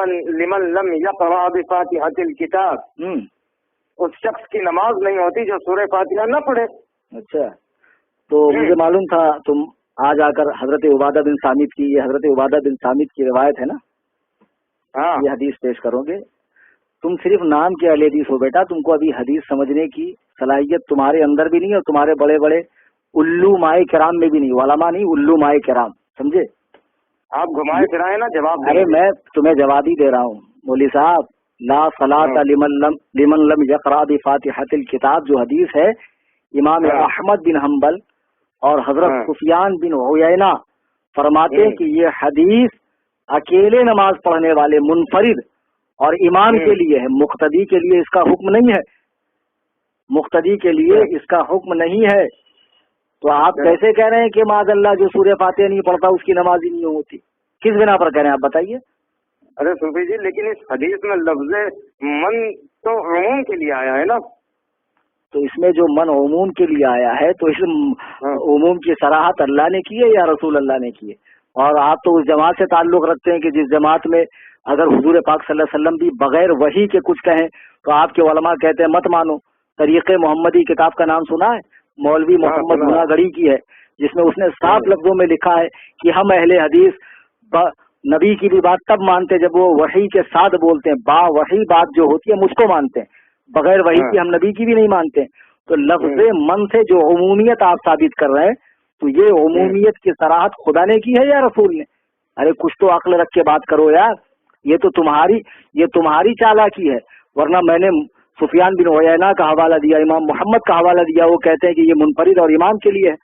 لمن لم یقرأ بفاتحۃ الکتاب، اس شخص کی نماز نہیں ہوتی جو سورہ فاتحہ نہ پڑھے۔ اچھا، تو مجھے معلوم تھا تم آج آ کر حضرت عبادہ بن صامت کی، یہ حضرت عبادہ بن صامت کی روایت ہے نا، ہاں یہ حدیث پیش کرو گے۔ تم صرف نام کے اہل حدیث ہو بیٹا، تم کو ابھی حدیث سمجھنے کی صلاحیت تمہارے اندر بھی نہیں اور تمہارے بڑے بڑے الو مائے کرام میں بھی نہیں، علماء نہیں، الو مائے کرام، سمجھے؟ آپ گھمائے پھرائے نا جواب دیں۔ ارے میں تمہیں جواب ہی دے رہا ہوں مولوی صاحب، لا صلاۃ لمن لم یقرأ بفاتحۃ الکتاب جو حدیث ہے، امام احمد بن حنبل اور حضرت سفیان بن عیینہ فرماتے ہیں کہ یہ حدیث اکیلے نماز پڑھنے والے منفرد اور امام کے لیے ہے، مقتدی کے لیے اس کا حکم نہیں ہے، مقتدی کے لیے اس کا حکم نہیں ہے۔ تو آپ کیسے کہہ رہے ہیں کہ معاذ اللہ جو سورہ فاتحہ نہیں پڑھتا اس کی نماز ہی نہیں ہوتی؟ کس بنا پر کہہ رہے ہیں آپ بتائیے؟ ارے صوفی جی، لیکن اس حدیث میں لفظ من تو عموم کے لیے آیا ہے نا۔ تو اس میں جو من عموم کے لیے آیا ہے تو اس عموم کی صراحت اللہ نے کی ہے یا رسول اللہ نے کی ہے؟ اور آپ تو اس جماعت سے تعلق رکھتے ہیں کہ جس جماعت میں اگر حضور پاک صلی اللہ علیہ وسلم بھی بغیر وحی کے کچھ کہیں تو آپ کے علماء کہتے ہیں مت مانو۔ طریق محمدی کتاب کا نام سنا ہے؟ مولوی محمد گناگڑی کی ہے، جس میں اس نے صاف لفظوں میں لکھا ہے کہ ہم اہل حدیث نبی کی بھی بات تب مانتے جب وہ وحی کے ساتھ بولتے ہیں، با وحی بات جو ہوتی ہے مجھ کو مانتے ہیں، بغیر وحی کی ہم نبی کی بھی نہیں مانتے۔ تو لفظ من سے جو عمومیت آپ ثابت کر رہے ہیں تو یہ عمومیت کی صراحت خدا نے کی ہے یا رسول نے؟ ارے کچھ تو عقل رکھ کے بات کرو یار، یہ تو تمہاری چالاکی ہے، ورنہ میں نے سفیان بن عیینہ کا حوالہ دیا، امام محمد کا حوالہ دیا، وہ کہتے ہیں کہ یہ منفرد اور امام کے لیے ہے۔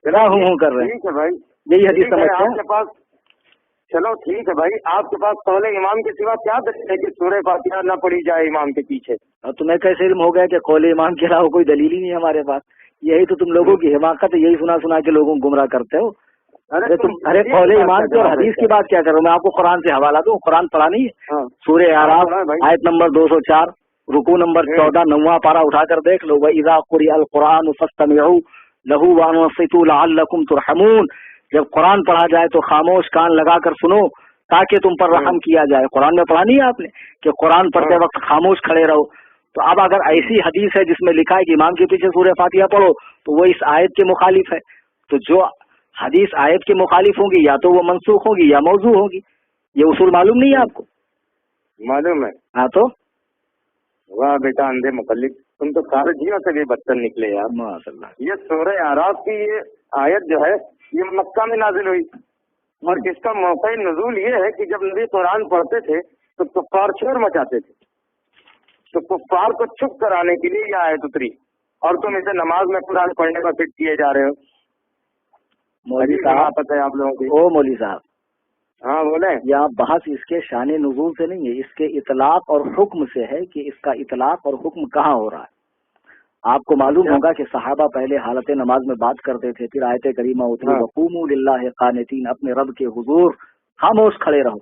کیا ہوں کر رہے ہیں؟ ٹھیک ہے بھائی، یہی حدیث سمجھتے ہیں آپ کے پاس؟ چلو ٹھیک ہے بھائی، آپ کے پاس قول امام کے سوا کیا دلیل ہے کہ سورہ فاتحہ نہ پڑھی جائے امام کے پیچھے؟ اور تمہیں کیسے علم ہو گیا کہ قول امام کے علاوہ کوئی دلیل ہی نہیں ہے ہمارے پاس؟ یہی تو تم لوگوں کی حماقت ہے، یہی سنا سنا کے لوگوں کو گمراہ کرتے ہو۔ ارے قول امام کی اور حدیث کی بات کیا کرو؟ میں آپ کو قرآن سے حوالہ دوں، قرآن پڑھا نہیں ہے؟ سورہ اعراف آیت نمبر 204 رکوع نمبر 14 9واں پارہ اٹھا کر دیکھ لو، وَإِذَا قُرِئَ الْقُرْآنُ فَاسْتَمِعُوا لَهُ وَأَنصِتُوا لَعَلَّكُمْ تُرْحَمُونَ۔ جب قرآن پڑھا جائے تو خاموش کان لگا کر سنو تاکہ تم پر رحم کیا جائے۔ قرآن میں پڑھا نہیں ہے آپ نے کہ قرآن پڑھتے وقت خاموش کھڑے رہو؟ تو اب اگر ایسی حدیث ہے جس میں لکھا ہے کہ امام کے پیچھے سورہ فاتحہ پڑھو تو وہ اس آیت کے مخالف ہے۔ تو جو حدیث آیت کے مخالف ہوں گی یا تو وہ منسوخ ہوگی یا موضوع ہوگی، یہ اصول معلوم نہیں ہے آپ کو؟ معلوم ہے۔ ہاں تو واہ بیٹا اندھے مقلد، تم تو خارجیوں سے بھی بدتر نکلے یار۔ ماشاء اللہ۔ یہ سورہ اعراف کی یہ آیت جو ہے یہ مکہ میں نازل ہوئی، اور اس کا موقع نزول یہ ہے کہ جب نبی قرآن پڑھتے تھے تو کفار شور مچاتے تھے، تو کفار کو چپ کرانے کے لیے یہ آیت اتری، اور تم اسے نماز میں قرآن پڑھنے کا فٹ کیے جا رہے ہو۔ مولوی صاحب پتہ ہے آپ لوگوں کی؟ او مولوی صاحب، ہاں بولیں۔ یہاں بحث اس کے شان نزول سے نہیں ہے، اس کے اطلاق اور حکم سے ہے کہ اس کا اطلاق اور حکم کہاں ہو رہا ہے۔ آپ کو معلوم ہوگا کہ صحابہ پہلے حالت نماز میں بات کرتے تھے، پھر آیت کریمہ اتری وقوموا للہ قانتین، اپنے رب کے حضور خاموش کھڑے رہو۔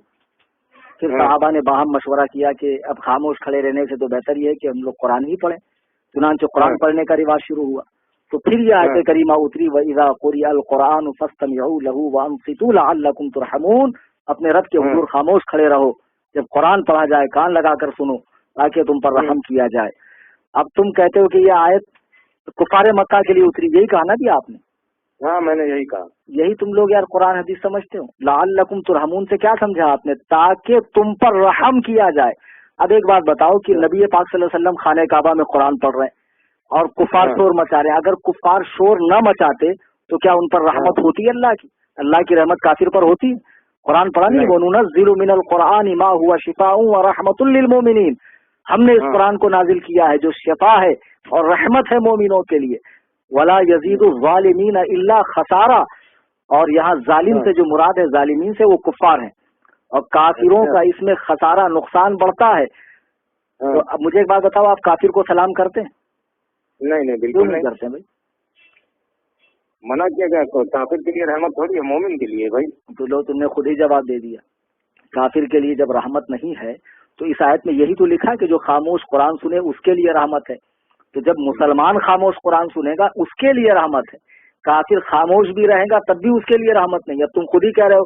پھر صحابہ نے باہم مشورہ کیا کہ اب خاموش کھڑے رہنے سے تو بہتر یہ ہے کہ ہم لوگ قرآن ہی پڑھیں، چنانچہ قرآن پڑھنے کا رواج شروع ہوا۔ تو پھر یہ آیت کریمہ اتری وَإِذَا قُرِئَ الْقُرْآنُ فَاسْتَمِعُوا لَهُ وَأَنصِتُوا لَعَلَّكُمْ تُرْحَمُونَ۔ اپنے رب کے حضور خاموش کھڑے رہو، جب قرآن پڑھا جائے کان لگا کر سنو تاکہ تم پر رحم کیا جائے۔ اب تم کہتے ہو کہ یہ آیت کفار مکہ کے لیے اتری، یہی کہا نا جی آپ نے؟ ہاں میں نے یہی کہا۔ یہی تم لوگ یار قرآن حدیث سمجھتے ہو۔ لعلکم ترحمون سے کیا سمجھا آپ نے؟ تاکہ تم پر رحم کیا جائے۔ اب ایک بات بتاؤ کہ نبی پاک صلی اللہ علیہ وسلم خانہ کعبہ میں قرآن پڑھ رہے ہیں اور کفار شور مچا رہے ہیں، اگر کفار شور نہ مچاتے تو کیا ان پر رحمت ہوتی ہے اللہ کی؟ اللہ کی رحمت کافر پر ہوتی ہے؟ قرآن پڑھا نہیں؟ وَنُنَزِّلُ مِنَ الْقُرْآنِ مَا هُوَ شِفَاءٌ وَرَحْمَةٌ لِّلْمُؤْمِنِينَ۔ ہم نے اس قرآن کو نازل کیا ہے جو شفا ہے اور رحمت ہے مومنوں کے لیے۔ وَلَا يَزِيدُ الظَّالِمِينَ إِلَّا خَسَارًا۔ اور یہاں ظالم سے جو مراد ہے ظالمین سے وہ کفار ہیں، اور کافروں کا اس میں خسارہ نقصان بڑھتا ہے۔ تو اب مجھے ایک بات بتاؤ، آپ کافر کو سلام کرتے ہیں؟ نہیں بالکل نہیں کرتے ہیں بھائی۔ منع کیا گیا تو کافر کے لیے رحمت تھوڑی ہے، مومن کے لیے بھائی۔ تو لو تم نے خود ہی جواب دے دیا، کافر کے لیے جب رحمت نہیں ہے تو اس آیت میں یہی تو لکھا ہے کہ جو خاموش قرآن سنے اس کے لیے رحمت ہے۔ تو جب مسلمان خاموش قرآن سنے گا اس کے لیے رحمت ہے، کافر خاموش بھی رہے گا تب بھی اس کے لیے رحمت نہیں۔ اب تم خود ہی کہہ رہے ہو